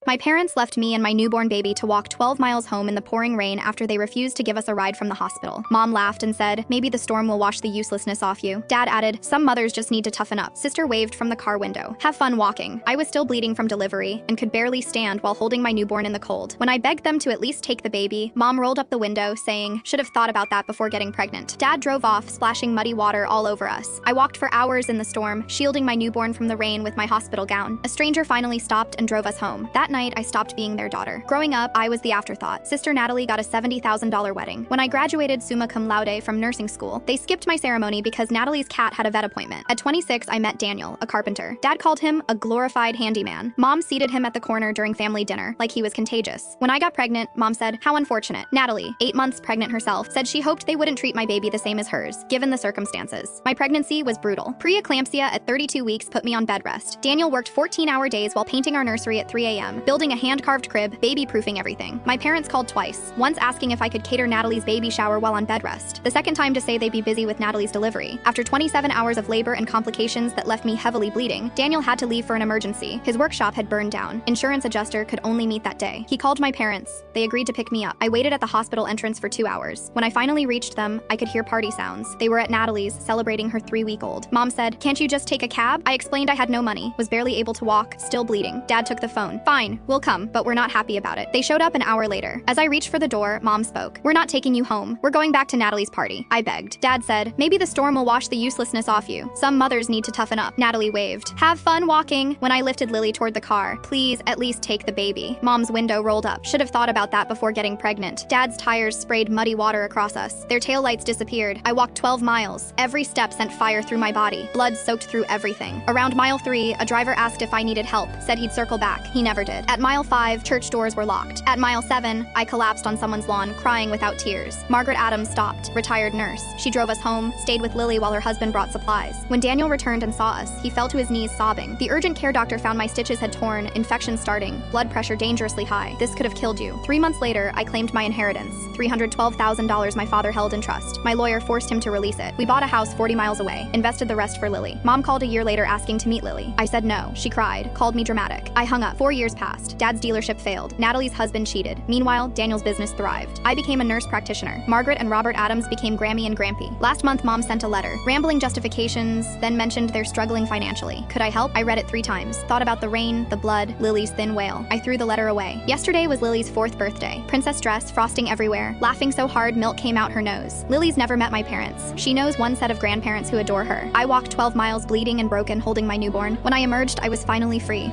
My parents left me and my newborn baby to walk 12 miles home in the pouring rain after they refused to give us a ride from the hospital. Mom laughed and said, "Maybe the storm will wash the uselessness off you." Dad added, "Some mothers just need to toughen up." Sister waved from the car window. "Have fun walking." I was still bleeding from delivery and could barely stand while holding my newborn in the cold. When I begged them to at least take the baby, Mom rolled up the window, saying, "Should have thought about that before getting pregnant." Dad drove off, splashing muddy water all over us. I walked for hours in the storm, shielding my newborn from the rain with my hospital gown. A stranger finally stopped and drove us home. That night, I stopped being their daughter. Growing up, I was the afterthought. Sister Natalie got a $70,000 wedding. When I graduated summa cum laude from nursing school, they skipped my ceremony because Natalie's cat had a vet appointment. At 26, I met Daniel, a carpenter. Dad called him a glorified handyman. Mom seated him at the corner during family dinner, like he was contagious. When I got pregnant, Mom said, "How unfortunate." Natalie, 8 months pregnant herself, said she hoped they wouldn't treat my baby the same as hers, given the circumstances. My pregnancy was brutal. Preeclampsia at 32 weeks put me on bed rest. Daniel worked 14-hour days while painting our nursery at 3 a.m., building a hand-carved crib, baby-proofing everything. My parents called twice, once asking if I could cater Natalie's baby shower while on bed rest, the second time to say they'd be busy with Natalie's delivery. After 27 hours of labor and complications that left me heavily bleeding, Daniel had to leave for an emergency. His workshop had burned down. Insurance adjuster could only meet that day. He called my parents. They agreed to pick me up. I waited at the hospital entrance for 2 hours. When I finally reached them, I could hear party sounds. They were at Natalie's, celebrating her 3-week-old. Mom said, "Can't you just take a cab?" I explained I had no money, was barely able to walk, still bleeding. Dad took the phone. "Fine, we'll come, but we're not happy about it." They showed up an hour later. As I reached for the door, Mom spoke. "We're not taking you home. We're going back to Natalie's party." I begged. Dad said, "Maybe the storm will wash the uselessness off you. Some mothers need to toughen up." Natalie waved. "Have fun walking." When I lifted Lily toward the car, "Please, at least take the baby." Mom's window rolled up. "Should have thought about that before getting pregnant." Dad's tires sprayed muddy water across us. Their taillights disappeared. I walked 12 miles. Every step sent fire through my body. Blood soaked through everything. Around mile 3, a driver asked if I needed help, said he'd circle back. He never did. At mile 5, church doors were locked. At mile 7, I collapsed on someone's lawn, crying without tears. Margaret Adams stopped, retired nurse. She drove us home, stayed with Lily while her husband brought supplies. When Daniel returned and saw us, he fell to his knees sobbing. The urgent care doctor found my stitches had torn, infection starting, blood pressure dangerously high. This could have killed you. 3 months later, I claimed my inheritance, $312,000 my father held in trust. My lawyer forced him to release it. We bought a house 40 miles away, invested the rest for Lily. Mom called a year later asking to meet Lily. I said no. She cried, called me dramatic. I hung up. 4 years passed. Dad's dealership failed. Natalie's husband cheated. Meanwhile, Daniel's business thrived. I became a nurse practitioner. Margaret and Robert Adams became Grammy and Grampy. Last month, Mom sent a letter, rambling justifications, then mentioned they're struggling financially. Could I help? I read it 3 times. Thought about the rain, the blood, Lily's thin wail. I threw the letter away. Yesterday was Lily's 4th birthday. Princess dress, frosting everywhere, laughing so hard milk came out her nose. Lily's never met my parents. She knows one set of grandparents who adore her. I walked 12 miles bleeding and broken holding my newborn. When I emerged, I was finally free.